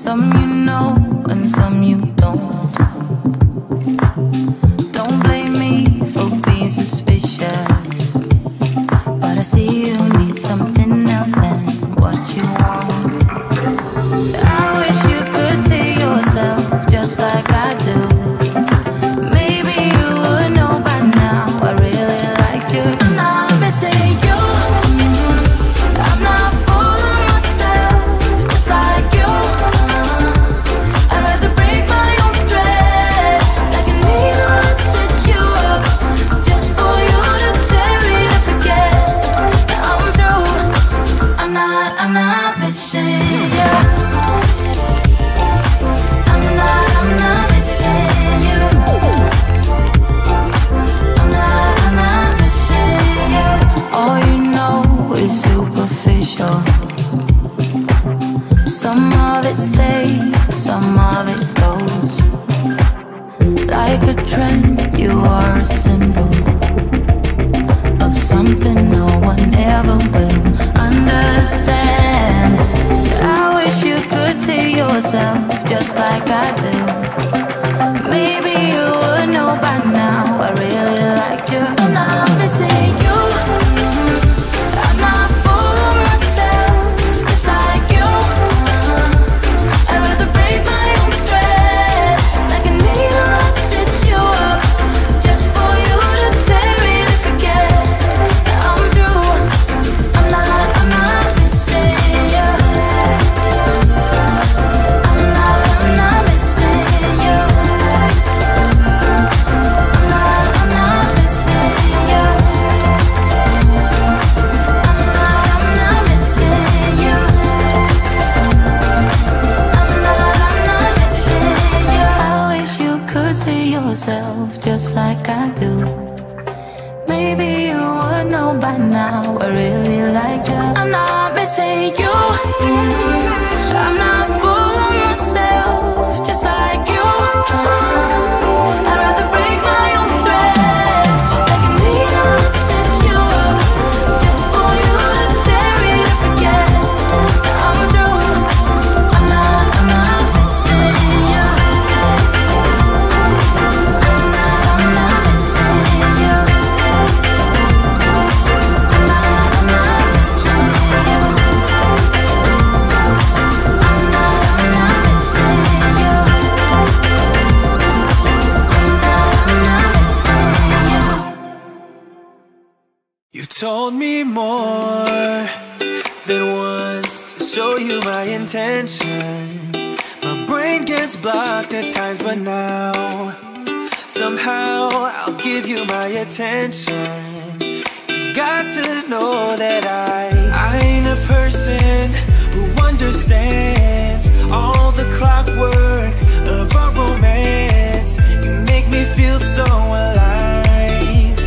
Some you know and some you don't. Don't blame me for being suspicious, but I see you need something else than what you want. I wish you could see yourself just like I do. Maybe you would know by now I really liked you. I'm not missing you. I'm not fooling myself just like you. I'd rather break my own thread like a needle and stitch you up just for you to tear it up again. Now I'm through. I'm not missing you. I'm not missing you. I'm not missing you. All you know is superficial. Some of it stays, some of it goes. Like a trend, you are a symbol of something no one ever will understand. I wish you could see yourself just like I do. Maybe you would know by now I really liked you. I'm not missing you. I'm not fooling myself just like you. I'd rather break my own thread like a needle and stitch you up just for you to tear it up again. Now I'm through. I'm not missing you. I'm not missing you. I'm not missing you. I'm not missing you. I'm not missing you. I wish you could see yourself just like I do. Maybe you would know by now I really liked you. I'm not missing you. I'm not fooling myself just like you. I'd rather break my own thread like a needle and stitch you up just for you to tear it up again. Now I'm through. I'm not missing you. I'm not missing you. I'm not missing you. I'm not missing you. I'm not missing you. You told me more than once to show you my intention. My brain gets blocked at times, but now somehow I'll give you my attention. You've got to know that I ain't a person who understands all the clockwork of our romance. You make me feel so alive,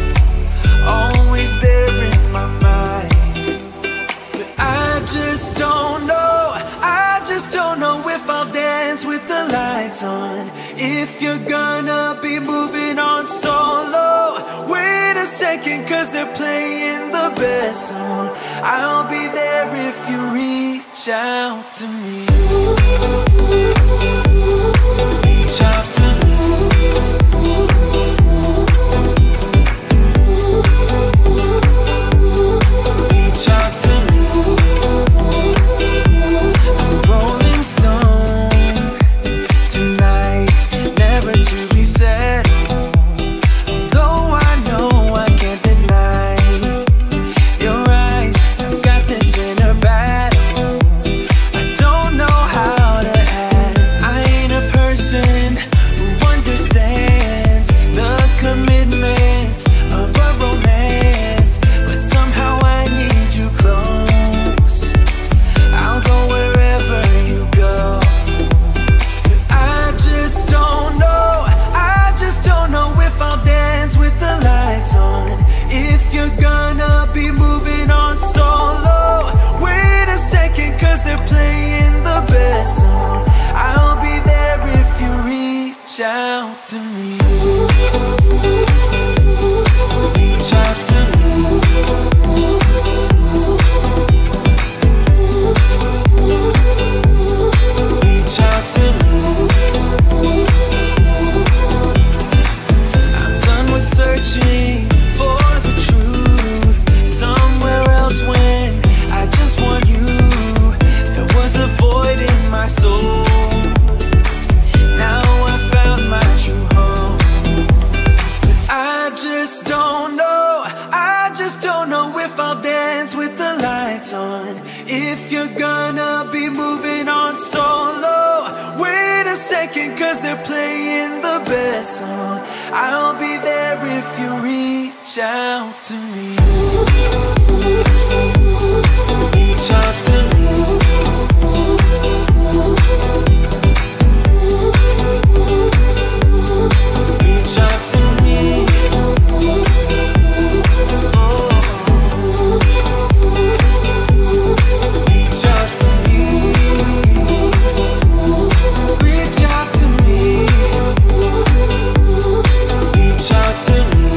always there in my mind. But I just don't know if I'll dance with the lights on. If you're gonna be moving on solo, wait a second, cause they're playing the best song. I'll be there if you reach out to me. Reach out to me. Reach out to me. I'm a rolling stone tonight, never to be settled. Though I know I can't deny your eyes, I've got this inner battle. I don't know how to act. I ain't a person who second 'cause they're playing the best song. I'll be there if you reach out to me. Reach out to me. Reach out to me. Oh. Reach out to me. Reach out to me. Reach out to me.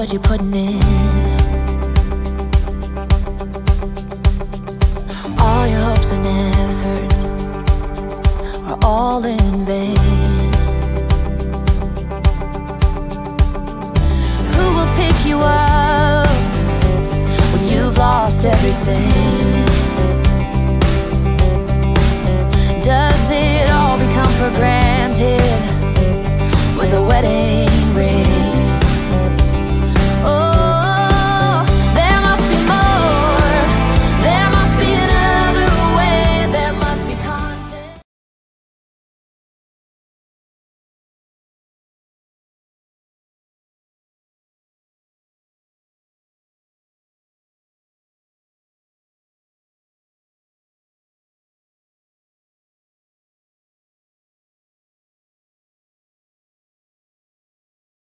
what you're putting in. All your hopes and efforts are all in vain.